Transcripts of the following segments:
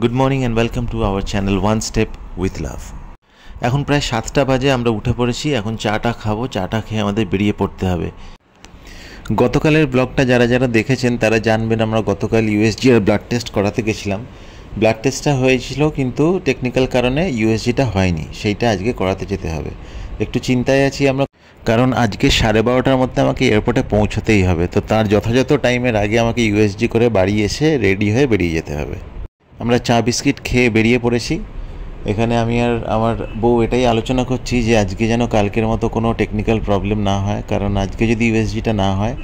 Good morning and welcome to our channel one step with love. এখন প্রায় 7টা বাজে, আমরা উঠে পড়েছি। এখন চাটা খাবো, চাটা খেয়ে আমাদের বেরিয়ে পড়তে হবে। গতকালের ব্লগটা যারা যারা দেখেছেন তারা জানবেন আমরা গতকাল ইউএসজি আর ব্লাড টেস্ট করাতে গেছিলাম। ব্লাড টেস্টটা হয়েছিল কিন্তু টেকনিক্যাল কারণে ইউএসজিটা হয়নি, সেইটা আজকে করাতে যেতে হবে। একটু চিন্তায় আছি আমরা, কারণ আজকে 12:30টার মধ্যে আমাকে এয়ারপোর্টে পৌঁছতেই হবে। তো তার যথাযথ টাইমের আগে আমাকে ইউএসজি করে বাড়ি এসে রেডি হয়ে বেরিয়ে যেতে হবে। আমরা চা বিস্কিট খেয়ে বেরিয়ে পড়েছি। এখানে আমি আর আমার বউ এটাই আলোচনা করছি যে আজকে যেন কালকের মতো কোনো টেকনিক্যাল প্রবলেম না হয়, কারণ আজকে যদি ইউএসজিটা না হয়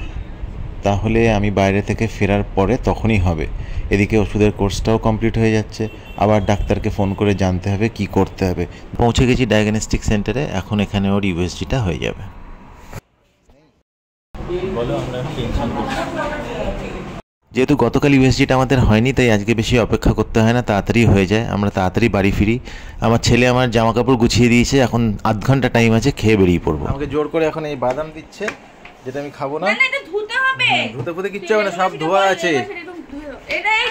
তাহলে আমি বাইরে থেকে ফেরার পরে তখনই হবে। এদিকে ওষুধের কোর্সটাও কমপ্লিট হয়ে যাচ্ছে, আবার ডাক্তারকে ফোন করে জানতে হবে কি করতে হবে। পৌঁছে গেছি ডায়াগনস্টিক সেন্টারে, এখন এখানে ওর ইউএসজিটা হয়ে যাবে। যেহেতু গতকাল ইউএসজিটা আমাদের হয়নি, তাই আজকে বেশি অপেক্ষা করতে হয় না, তাড়াতাড়ি হয়ে যায়, আমরা তাড়াতাড়ি বাড়ি ফিরি। আমার ছেলে আমার জামা কাপড় গুছিয়ে দিয়েছে, এখন আধ ঘন্টা টাইম আছে, খেয়ে বেরিয়ে পড়বো। আমাকে জোর করে এখন এই বাদাম দিচ্ছে, যেটা আমি খাবো না। না এটা ধুতে হবে। ধুতে ফুতে কিচ্ছু হবে না, সব ধোয়া আছে। এটা এই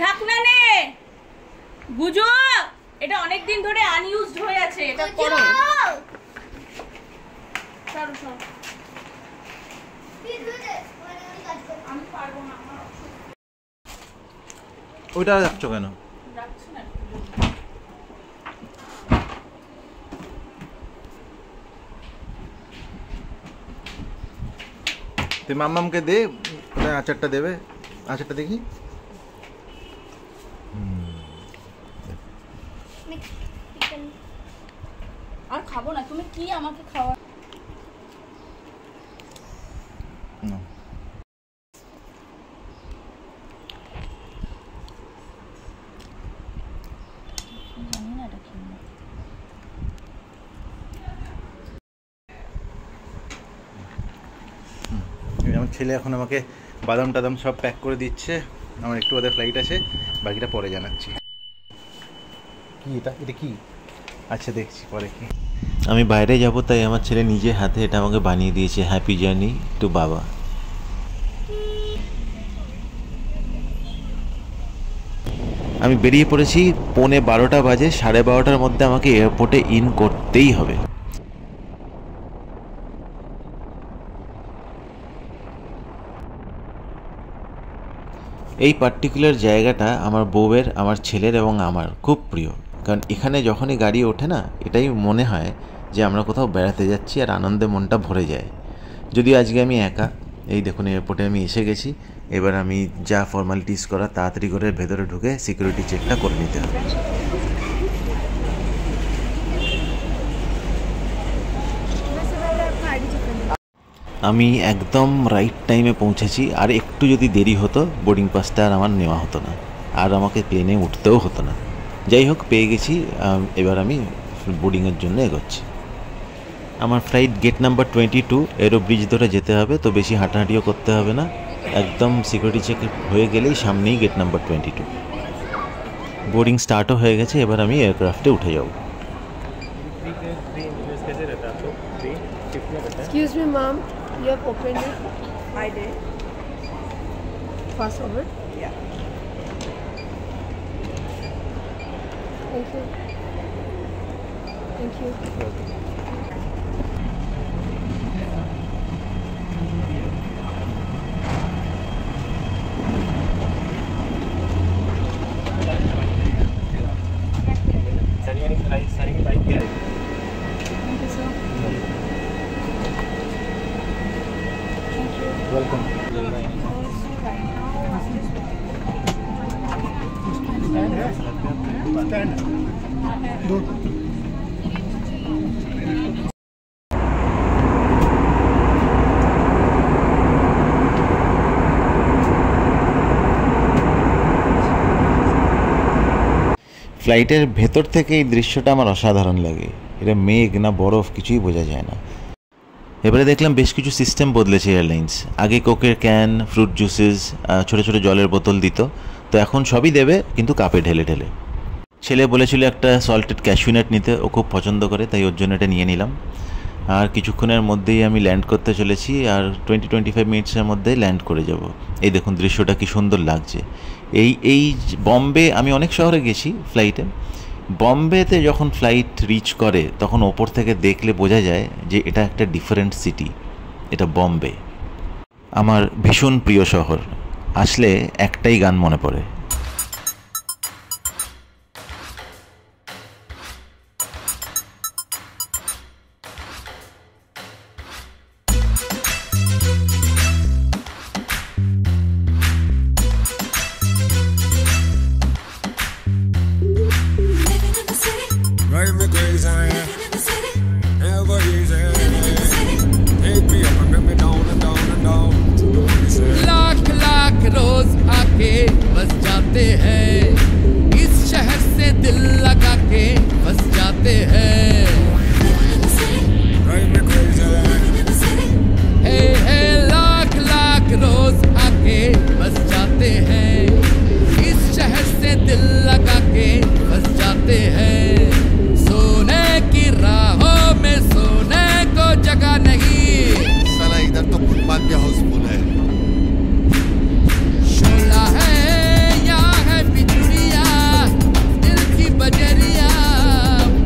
ঢাকনা নে বুঝো, এটা অনেক দিন ধরে আনইউজড হয়ে আছে, এটা করো। চলো চলো, আমি পারবো না। ওইটা রাখছো কেন? রাখছি না। তুই মাম্মামকে দে, আচারটা দেবে। আচারটা দেখি। আর খাবো না, তুমি কি আমাকে খাওয়া। আমার ছেলে এখন আমাকে বাদাম টাদাম সব প্যাক করে দিচ্ছে। আমার একটু ওদের ফ্লাইট আছে, বাকিটা পরে জানাচ্ছি। কি এটা এটা কি? আচ্ছা দেখছি পরে কি। আমি বাইরে যাব, তাই আমার ছেলে নিজে হাতে এটা আমাকে বানিয়ে দিয়েছে। হ্যাপি জার্নি টু বাবা। আমি বেরিয়ে পড়েছি, 11:15 বাজে। 12:30টার মধ্যে আমাকে এয়ারপোর্টে ইন করতেই হবে। এই পার্টিকুলার জায়গাটা আমার বউয়ের, আমার ছেলের এবং আমার খুব প্রিয়, কারণ এখানে যখনই গাড়ি ওঠে না, এটাই মনে হয় যে আমরা কোথাও বেড়াতে যাচ্ছি, আর আনন্দে মনটা ভরে যায়। যদিও আজকে আমি একা। এই দেখুন এয়ারপোর্টে আমি এসে গেছি। এবার আমি যা ফর্মালিটিস করা তাড়াতাড়ি করে ভেতরে ঢুকে সিকিউরিটি চেকটা করে নিতে হবে। আমি একদম রাইট টাইমে পৌঁছেছি, আর একটু যদি দেরি হতো বোর্ডিং পাসটা আর আমার নেওয়া হতো না, আর আমাকে প্লেনে উঠতেও হতো না। যাই হোক, পেয়ে গেছি। এবার আমি বোর্ডিংয়ের জন্য এগোচ্ছি। আমার ফ্লাইট গেট নাম্বার 22, এরও ব্রিজ ধরে যেতে হবে, তো বেশি হাঁটাহাঁটিও করতে হবে না। একদম সিকিউরিটি চেক হয়ে গেলেই সামনেই গেট নাম্বার 22। বোর্ডিং স্টার্টও হয়ে গেছে, এবার আমি এয়ারক্রাফটে উঠে যাব। Excuse me, ma'am. You have opened it? I did. Fast forward. Yeah. Thank you. Thank you. Thank you, sir. Welcome. ফ্লাইটের ভেতর থেকে এই দৃশ্যটা আমার অসাধারণ লাগে। এটা মেঘ না বরফ কিছুই বোঝা যায় না। এবারে দেখলাম বেশ কিছু সিস্টেম বদলেছে এয়ারলাইন্স। আগে কোকের ক্যান, ফ্রুট জুসেস, ছোটো ছোটো জলের বোতল দিত, তো এখন সবই দেবে কিন্তু কাপে ঢেলে ঢেলে। ছেলে বলেছিল একটা সল্টেড ক্যাশিউনাট নিতে, ও খুব পছন্দ করে, তাই ওর জন্য এটা নিয়ে নিলাম। আর কিছুক্ষণের মধ্যেই আমি ল্যান্ড করতে চলেছি, আর 20-25 মিনিটসের মধ্যেই ল্যান্ড করে যাব। এই দেখুন দৃশ্যটা কি সুন্দর লাগছে। এই বম্বে আমি অনেক শহরে গেছি ফ্লাইটে, বম্বেতে যখন ফ্লাইট রিচ করে তখন ওপর থেকে দেখলে বোঝা যায় যে এটা একটা ডিফারেন্ট সিটি, এটা বম্বে। আমার ভীষণ প্রিয় শহর, আসলে একটাই গান মনে পড়ে। Drive me crazy, never easy. Take me up and bring me down and down and down. Lakh lakh रोज आके बस जाते हैं, इस शहर से दिल लगा के बस जाते हैं। Drive me crazy. हे लाख लाख रोज आके बस जाते हैं, इस शहर से दिल लगा के बस जाते हैं। सोने की राहों में सोने को जगह नहीं, साला इधर तो फुटपाथ पे हाउसफुल है। शोला है यहाँ है बिजुरिया, दिल की बजरिया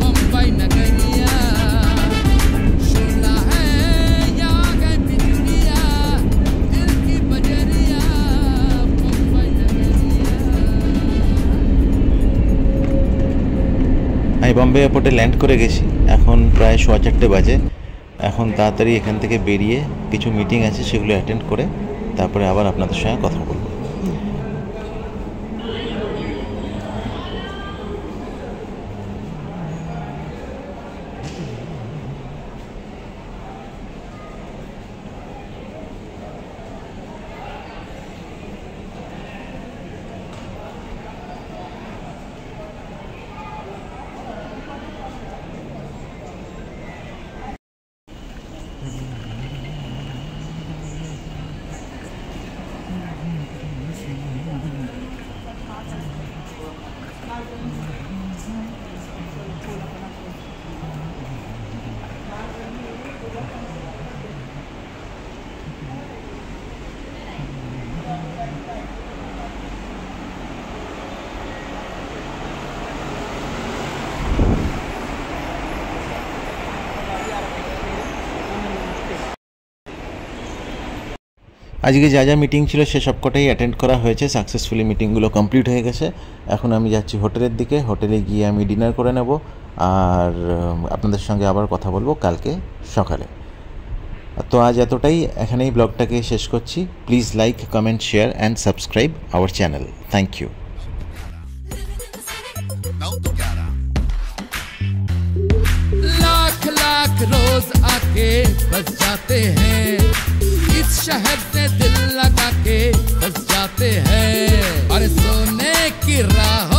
बम्बई नगरिया। शोला है यहाँ है बिजुरिया, दिल की बजरिया बम्बई नगरिया। আমি বম্বে এয়ারপোর্টে ল্যান্ড করে গেছি, এখন প্রায় 4:15 বাজে। এখন তাড়াতাড়ি এখান থেকে বেরিয়ে কিছু মিটিং আছে সেগুলো অ্যাটেন্ড করে তারপরে আবার আপনাদের সঙ্গে কথা বলবো। আজকে যা যা মিটিং ছিল সে সবকটাই অ্যাটেন্ড করা হয়েছে, সাকসেসফুলি মিটিংগুলো কমপ্লিট হয়ে গেছে। এখন আমি যাচ্ছি হোটেলের দিকে, হোটেলে গিয়ে আমি ডিনার করে নেব, আর আপনাদের সঙ্গে আবার কথা বলবো কালকে সকালে। তো আজ এতটাই, এখানেই ব্লগটাকে শেষ করছি। Please like, comment, share and subscribe our channel. Thank you. Lakh lakh रोज आके बस जाते हैं, इस शहर से दिल लगा के बस जाते हैं। और सोने की राहों